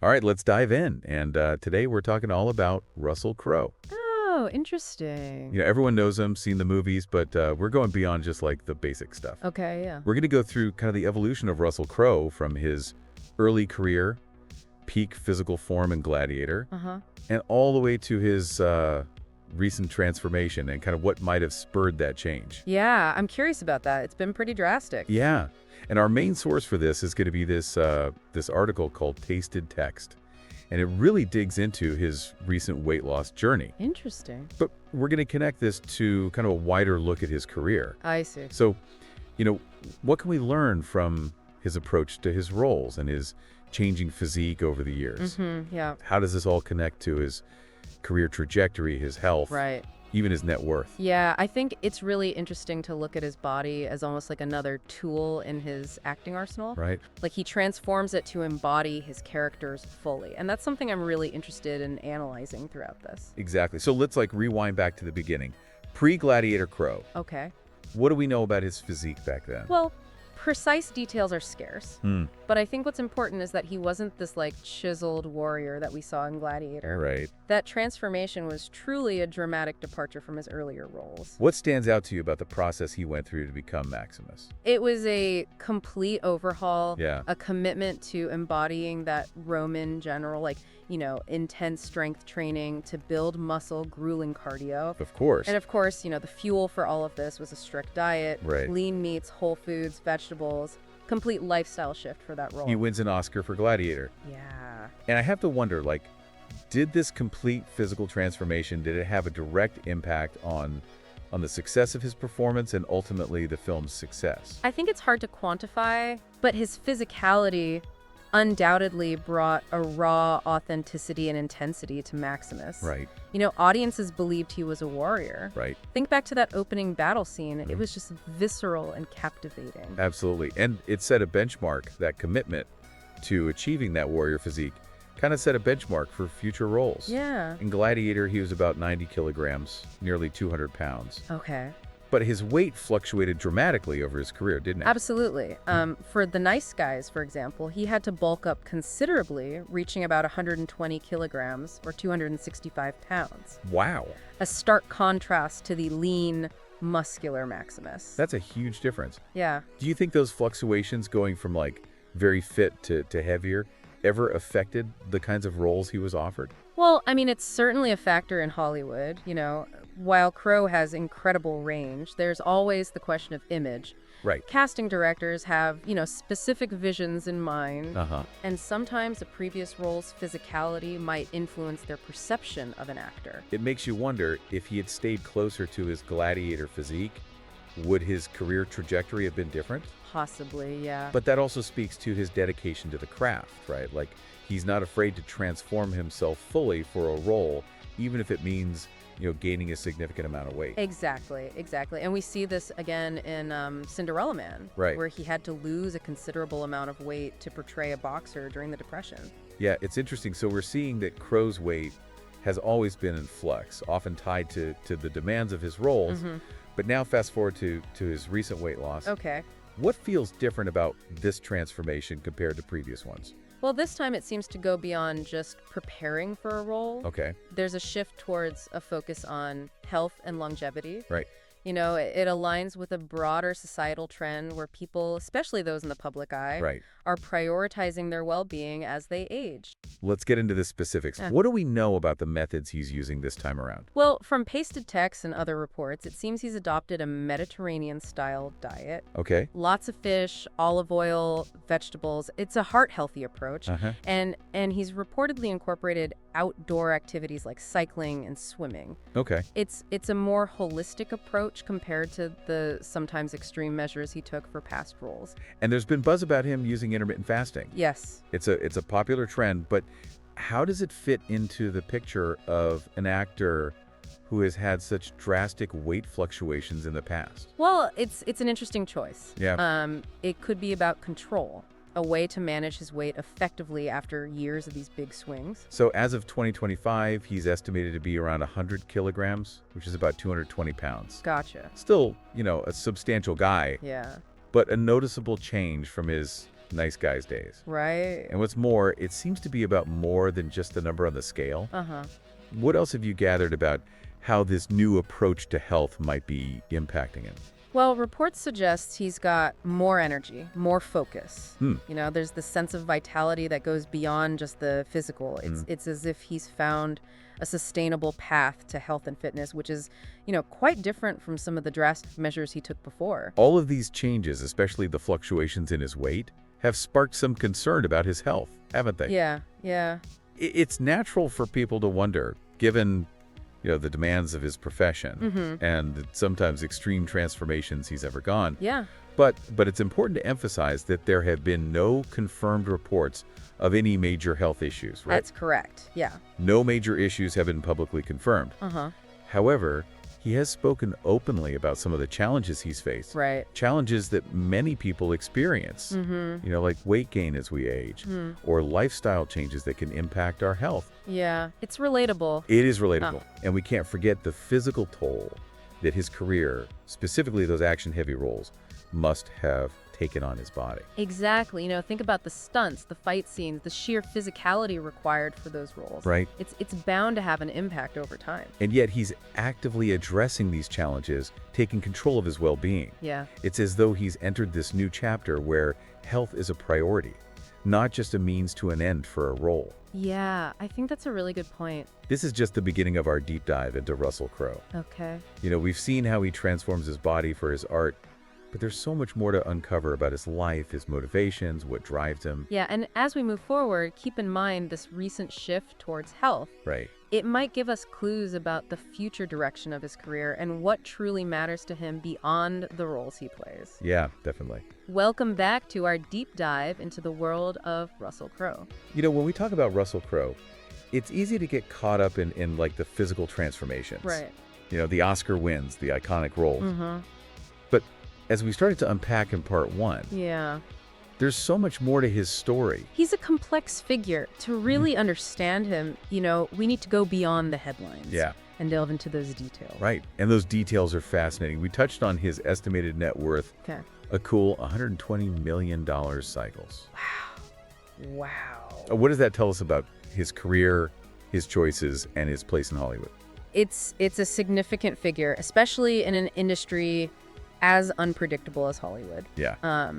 All right, let's dive in. And today we're talking all about Russell Crowe. Oh, interesting. Everyone knows him, seen the movies, but we're going beyond just like the basic stuff. Okay, yeah. We're going to go through kind of the evolution of Russell Crowe from his early career, peak physical form in Gladiator, Uh-huh. and all the way to his recent transformation and kind of what might have spurred that change. Yeah, I'm curious about that. It's been pretty drastic. Yeah. And our main source for this is going to be this article called Tasted Text. And it really digs into his recent weight loss journey. Interesting. But we're going to connect this to kind of a wider look at his career. I see. So, what can we learn from his approach to his roles and his changing physique over the years? Yeah. How does this all connect to his career trajectory, his health, Right. even his net worth? Yeah, I think it's really interesting to look at his body as almost like another tool in his acting arsenal. Right? Like he transforms it to embody his characters fully. And that's something I'm really interested in analyzing throughout this. Exactly. So let's rewind back to the beginning. Pre-Gladiator Crowe. Okay. What do we know about his physique back then? Well, precise details are scarce. But I think what's important is that he wasn't this chiseled warrior that we saw in Gladiator. Right. That transformation was truly a dramatic departure from his earlier roles. What stands out to you about the process he went through to become Maximus? It was a complete overhaul, Yeah. a commitment to embodying that Roman general, intense strength training to build muscle, grueling cardio. Of course. And of course, the fuel for all of this was a strict diet, Right. lean meats, whole foods, vegetables, complete lifestyle shift for that role. He wins an Oscar for Gladiator. Yeah. And I have to wonder, did this complete physical transformation, did it have a direct impact on the success of his performance and ultimately the film's success? I think it's hard to quantify, but his physicality undoubtedly brought a raw authenticity and intensity to Maximus. Right. Audiences believed he was a warrior. Right. Think back to that opening battle scene. It was just visceral and captivating. Absolutely. And it set a benchmark, that commitment to achieving that warrior physique kind of set a benchmark for future roles. Yeah. In Gladiator, he was about 90 kilograms, nearly 200 pounds. Okay. But his weight fluctuated dramatically over his career, didn't it? Absolutely. For the nice guys, for example, he had to bulk up considerably, reaching about 120 kilograms or 265 pounds. Wow. A stark contrast to the lean, muscular Maximus. That's a huge difference. Yeah. Do you think those fluctuations going from very fit to heavier ever affected the kinds of roles he was offered? Well, I mean, it's certainly a factor in Hollywood. While Crowe has incredible range, there's always the question of image. Right. Casting directors have, specific visions in mind. Uh-huh. And sometimes a previous role's physicality might influence their perception of an actor. It makes you wonder, if he had stayed closer to his Gladiator physique, would his career trajectory have been different? Possibly, yeah. But that also speaks to his dedication to the craft, right? He's not afraid to transform himself fully for a role, even if it means, gaining a significant amount of weight. Exactly. And we see this again in Cinderella Man, Right. where he had to lose a considerable amount of weight to portray a boxer during the Depression. Yeah, it's interesting. So we're seeing that Crowe's weight has always been in flux, often tied to the demands of his roles. But now fast forward to his recent weight loss. Okay. What feels different about this transformation compared to previous ones? Well, this time it seems to go beyond just preparing for a role. Okay. There's a shift towards a focus on health and longevity. Right. It aligns with a broader societal trend where people, especially those in the public eye, Right. are prioritizing their well-being as they age. Let's get into the specifics. Yeah. What do we know about the methods he's using this time around? Well, from pasted texts and other reports, it seems he's adopted a Mediterranean-style diet. Okay. Lots of fish, olive oil, vegetables. It's a heart-healthy approach. Uh-huh. And he's reportedly incorporated outdoor activities like cycling and swimming. Okay. It's a more holistic approach compared to the sometimes extreme measures he took for past roles. And there's been buzz about him using intermittent fasting. Yes. It's a popular trend, but how does it fit into the picture of an actor who has had such drastic weight fluctuations in the past? Well, it's an interesting choice. Yeah. It could be about control, a way to manage his weight effectively after years of these big swings. So as of 2025, he's estimated to be around 100 kilograms, which is about 220 pounds. Gotcha. Still, a substantial guy, Yeah. but a noticeable change from his nice guys days. Right. And what's more, it seems to be about more than just the number on the scale. Uh-huh. What else have you gathered about how this new approach to health might be impacting him? Well, reports suggest he's got more energy, more focus. Hmm. There's this sense of vitality that goes beyond just the physical. It's as if he's found a sustainable path to health and fitness, which is, quite different from some of the drastic measures he took before. All of these changes, especially the fluctuations in his weight, have sparked some concern about his health, haven't they? Yeah. It's natural for people to wonder, given the demands of his profession and the sometimes extreme transformations he's ever gone. Yeah. But it's important to emphasize that there have been no confirmed reports of any major health issues, right? That's correct. Yeah. No major issues have been publicly confirmed. Uh-huh. However, he has spoken openly about some of the challenges he's faced. Right. Challenges that many people experience, like weight gain as we age, or lifestyle changes that can impact our health. Yeah. It's relatable. It is relatable. And we can't forget the physical toll that his career, specifically those action-heavy roles, must have taken on his body. Exactly. Think about the stunts, the fight scenes, the sheer physicality required for those roles. Right. It's bound to have an impact over time. And yet he's actively addressing these challenges, taking control of his well-being. Yeah. It's as though he's entered this new chapter where health is a priority, not just a means to an end for a role. Yeah, I think that's a really good point. This is just the beginning of our deep dive into Russell Crowe. Okay. We've seen how he transforms his body for his art, but there's so much more to uncover about his life, his motivations, what drives him. Yeah, and as we move forward, keep in mind this recent shift towards health. Right. It might give us clues about the future direction of his career and what truly matters to him beyond the roles he plays. Yeah, definitely. Welcome back to our deep dive into the world of Russell Crowe. When we talk about Russell Crowe, it's easy to get caught up in like the physical transformations. Right. The Oscar wins, the iconic roles. But as we started to unpack in part one, Yeah. there's so much more to his story. He's a complex figure. To really understand him, we need to go beyond the headlines. Yeah. And delve into those details. Right. And those details are fascinating. We touched on his estimated net worth, Okay. a cool $120 million cycles. Wow. What does that tell us about his career, his choices, and his place in Hollywood? It's a significant figure, especially in an industry as unpredictable as Hollywood. Yeah.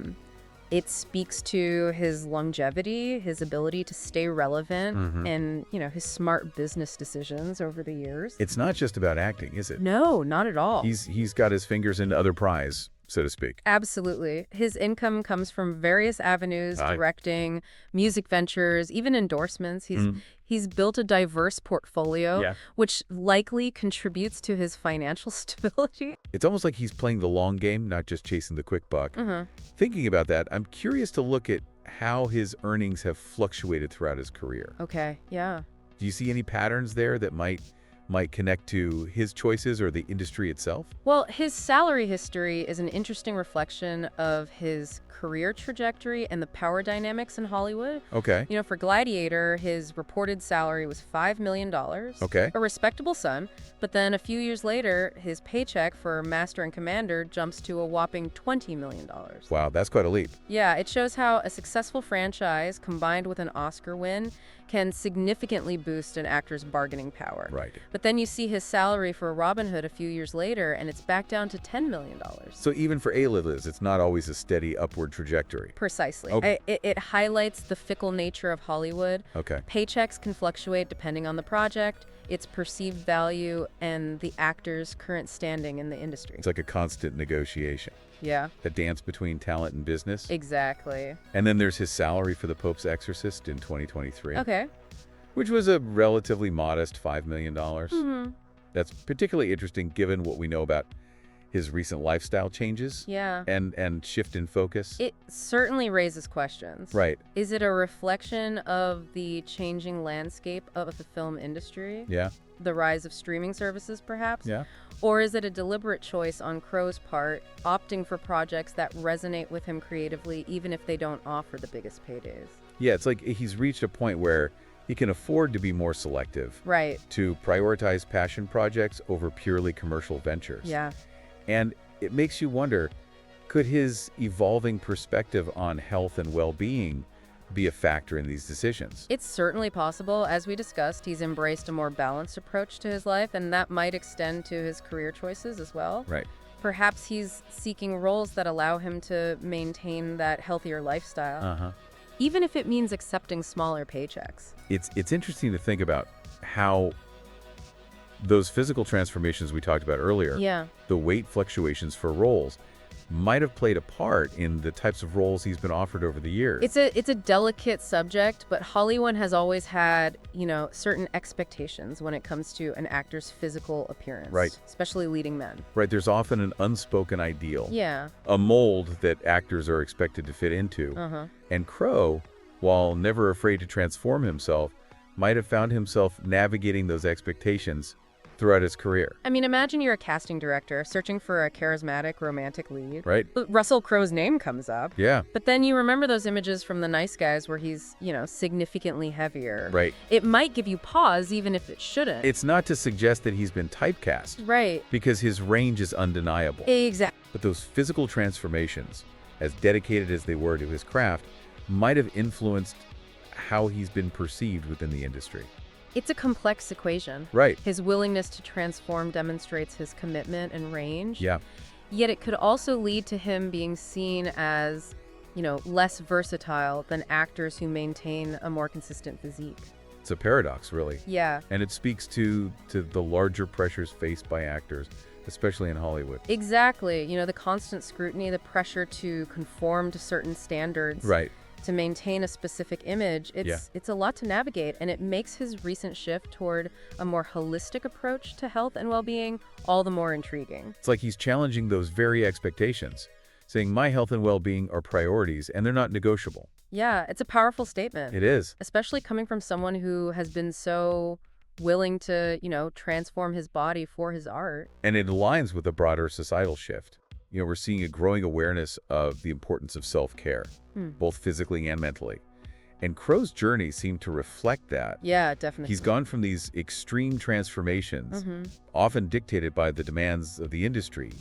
It speaks to his longevity, his ability to stay relevant, and, his smart business decisions over the years. It's not just about acting, is it? No, not at all. He's got his fingers into other pies, so to speak. Absolutely. His income comes from various avenues, directing, music ventures, even endorsements. He's built a diverse portfolio, which likely contributes to his financial stability. It's almost like he's playing the long game, not just chasing the quick buck. Thinking about that, I'm curious to look at how his earnings have fluctuated throughout his career. Okay, yeah. Do you see any patterns there that might connect to his choices or the industry itself? Well, his salary history is an interesting reflection of his career trajectory and the power dynamics in Hollywood. Okay. For Gladiator, his reported salary was $5 million. Okay. A respectable sum. But then a few years later, his paycheck for Master and Commander jumps to a whopping $20 million. Wow, that's quite a leap. Yeah, it shows how a successful franchise combined with an Oscar win can significantly boost an actor's bargaining power. Right. But then you see his salary for Robin Hood a few years later, and it's back down to $10 million. So even for A-listers, it's not always a steady upward trajectory. Precisely. Okay. It highlights the fickle nature of Hollywood. Okay. Paychecks can fluctuate depending on the project, its perceived value, and the actor's current standing in the industry. It's like a constant negotiation. Yeah. A dance between talent and business. Exactly. And then there's his salary for The Pope's Exorcist in 2023. Okay. Which was a relatively modest $5 million. That's particularly interesting given what we know about his recent lifestyle changes. Yeah. And shift in focus. It certainly raises questions. Right. Is it a reflection of the changing landscape of the film industry? Yeah. The rise of streaming services, perhaps? Yeah. Or is it a deliberate choice on Crowe's part, opting for projects that resonate with him creatively, even if they don't offer the biggest paydays? Yeah, it's like he's reached a point where he can afford to be more selective. Right. To prioritize passion projects over purely commercial ventures. Yeah. And it makes you wonder, Could his evolving perspective on health and well-being be a factor in these decisions? It's certainly possible. As we discussed, he's embraced a more balanced approach to his life, and that might extend to his career choices as well. Right. Perhaps he's seeking roles that allow him to maintain that healthier lifestyle, even if it means accepting smaller paychecks. It's interesting to think about how those physical transformations we talked about earlier, the weight fluctuations for roles, might have played a part in the types of roles he's been offered over the years. It's a delicate subject, but Hollywood has always had, certain expectations when it comes to an actor's physical appearance. Right. Especially leading men. Right, there's often an unspoken ideal. Yeah. A mold that actors are expected to fit into. And Crowe, while never afraid to transform himself, might have found himself navigating those expectations throughout his career. I mean, imagine you're a casting director searching for a charismatic romantic lead. Right. Russell Crowe's name comes up. Yeah. But then you remember those images from The Nice Guys where he's, significantly heavier. Right. It might give you pause even if it shouldn't. It's not to suggest that he's been typecast. Right. Because his range is undeniable. Exactly. But those physical transformations, as dedicated as they were to his craft, might have influenced how he's been perceived within the industry. It's a complex equation. Right. His willingness to transform demonstrates his commitment and range. Yeah. Yet it could also lead to him being seen as, less versatile than actors who maintain a more consistent physique. It's a paradox, really. Yeah. And it speaks to the larger pressures faced by actors, especially in Hollywood. Exactly. The constant scrutiny, the pressure to conform to certain standards. Right. To maintain a specific image, it's a lot to navigate, and it makes his recent shift toward a more holistic approach to health and well-being all the more intriguing. It's like he's challenging those very expectations, saying my health and well-being are priorities and they're not negotiable. Yeah, it's a powerful statement. It is. Especially coming from someone who has been so willing to, transform his body for his art. And it aligns with a broader societal shift. We're seeing a growing awareness of the importance of self-care, both physically and mentally. And Crowe's journey seemed to reflect that. Yeah, definitely. He's gone from these extreme transformations, often dictated by the demands of the industry,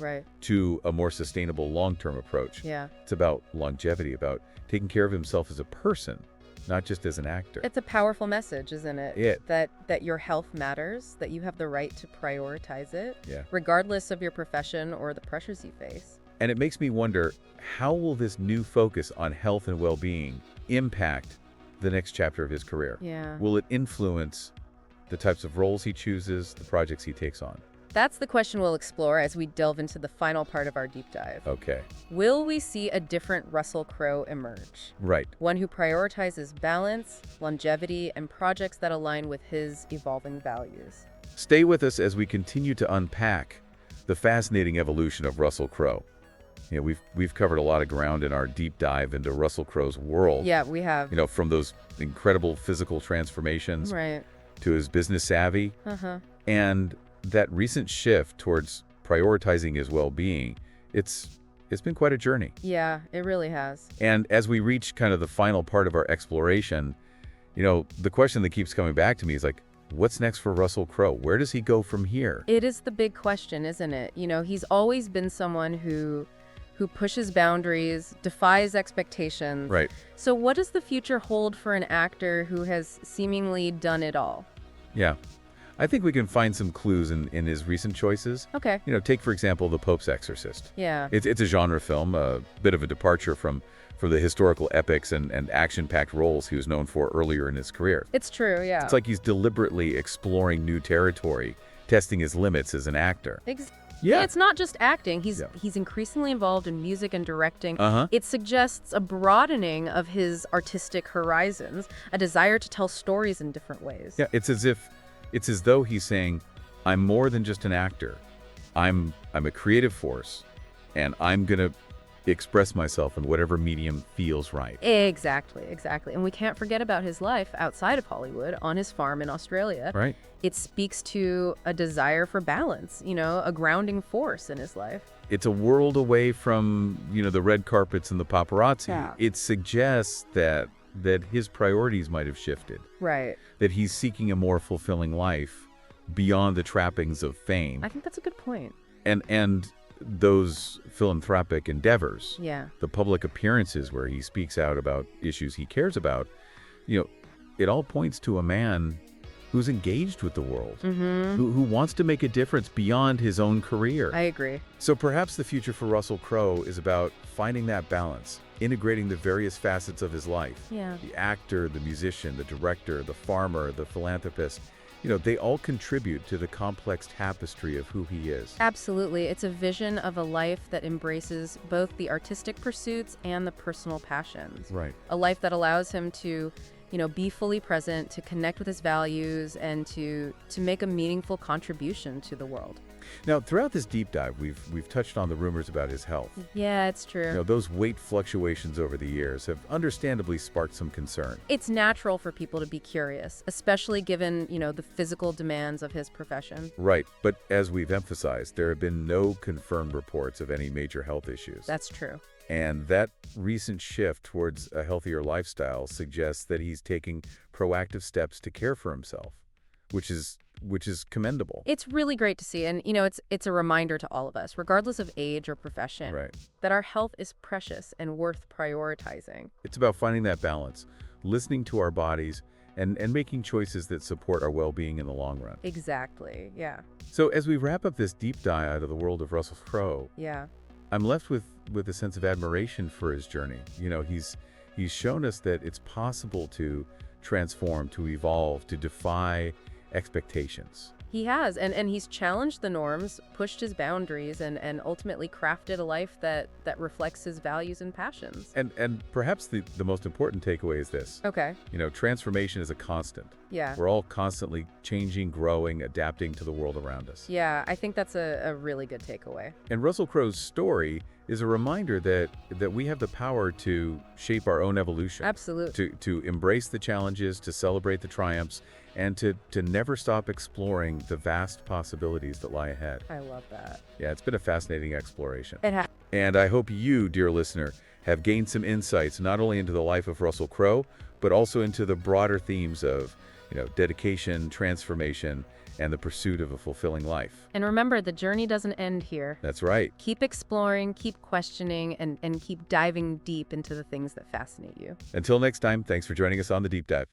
to a more sustainable long-term approach. Yeah. It's about longevity, about taking care of himself as a person, not just as an actor. It's a powerful message, isn't it? Yeah. That your health matters, that you have the right to prioritize it, Yeah. regardless of your profession or the pressures you face. And it makes me wonder, how will this new focus on health and well-being impact the next chapter of his career? Yeah. Will it influence the types of roles he chooses, the projects he takes on? That's the question we'll explore as we delve into the final part of our deep dive. Okay. Will we see a different Russell Crowe emerge? Right. One who prioritizes balance, longevity, and projects that align with his evolving values. Stay with us as we continue to unpack the fascinating evolution of Russell Crowe. We've covered a lot of ground in our deep dive into Russell Crowe's world. Yeah, we have. From those incredible physical transformations to his business savvy. And that recent shift towards prioritizing his well-being, it's been quite a journey. Yeah, it really has. And as we reach kind of the final part of our exploration, the question that keeps coming back to me is like, what's next for Russell Crowe? Where does he go from here? It is the big question, isn't it? He's always been someone who pushes boundaries, defies expectations. Right. So what does the future hold for an actor who has seemingly done it all? Yeah. I think we can find some clues in his recent choices. Okay. Take, for example, The Pope's Exorcist. Yeah. It's a genre film, a bit of a departure from the historical epics and action-packed roles he was known for earlier in his career. It's true, yeah. It's like he's deliberately exploring new territory, testing his limits as an actor. Yeah, it's not just acting. He's increasingly involved in music and directing. It suggests a broadening of his artistic horizons, a desire to tell stories in different ways. Yeah, it's as though he's saying, I'm more than just an actor. I'm a creative force, and I'm going to express myself in whatever medium feels right. Exactly. And we can't forget about his life outside of Hollywood on his farm in Australia. Right. It speaks to a desire for balance, a grounding force in his life. It's a world away from, the red carpets and the paparazzi. Yeah. It suggests that his priorities might have shifted. Right. That he's seeking a more fulfilling life beyond the trappings of fame. I think that's a good point. And those philanthropic endeavors, Yeah. the public appearances where he speaks out about issues he cares about, it all points to a man who's engaged with the world, who wants to make a difference beyond his own career. I agree. So perhaps the future for Russell Crowe is about finding that balance, integrating the various facets of his life. Yeah. The actor, the musician, the director, the farmer, the philanthropist, they all contribute to the complex tapestry of who he is. Absolutely. It's a vision of a life that embraces both the artistic pursuits and the personal passions. Right. A life that allows him to be fully present, to connect with his values, and to make a meaningful contribution to the world. Now, throughout this deep dive, we've touched on the rumors about his health. Yeah, it's true. Those weight fluctuations over the years have understandably sparked some concern. It's natural for people to be curious, especially given, the physical demands of his profession. Right, but as we've emphasized, there have been no confirmed reports of any major health issues. That's true. And that recent shift towards a healthier lifestyle suggests that he's taking proactive steps to care for himself, which is commendable. It's really great to see. And, it's a reminder to all of us, regardless of age or profession, Right. that our health is precious and worth prioritizing. It's about finding that balance, listening to our bodies, and making choices that support our well-being in the long run. Exactly. Yeah. So as we wrap up this deep dive out of the world of Russell Crowe, Yeah. I'm left with a sense of admiration for his journey. He's shown us that it's possible to transform, to evolve, to defy expectations. He has, and he's challenged the norms, pushed his boundaries, and ultimately crafted a life that reflects his values and passions. And perhaps the most important takeaway is this. Okay. Transformation is a constant. Yeah. We're all constantly changing, growing, adapting to the world around us. Yeah, I think that's a really good takeaway. And Russell Crowe's story is a reminder that we have the power to shape our own evolution. Absolutely. To embrace the challenges, to celebrate the triumphs, and to never stop exploring the vast possibilities that lie ahead. I love that. Yeah, it's been a fascinating exploration. It has. And I hope you, dear listener, have gained some insights not only into the life of Russell Crowe, but also into the broader themes of, dedication, transformation, and the pursuit of a fulfilling life. And remember, the journey doesn't end here. That's right. Keep exploring, keep questioning, and keep diving deep into the things that fascinate you. Until next time, thanks for joining us on The Deep Dive.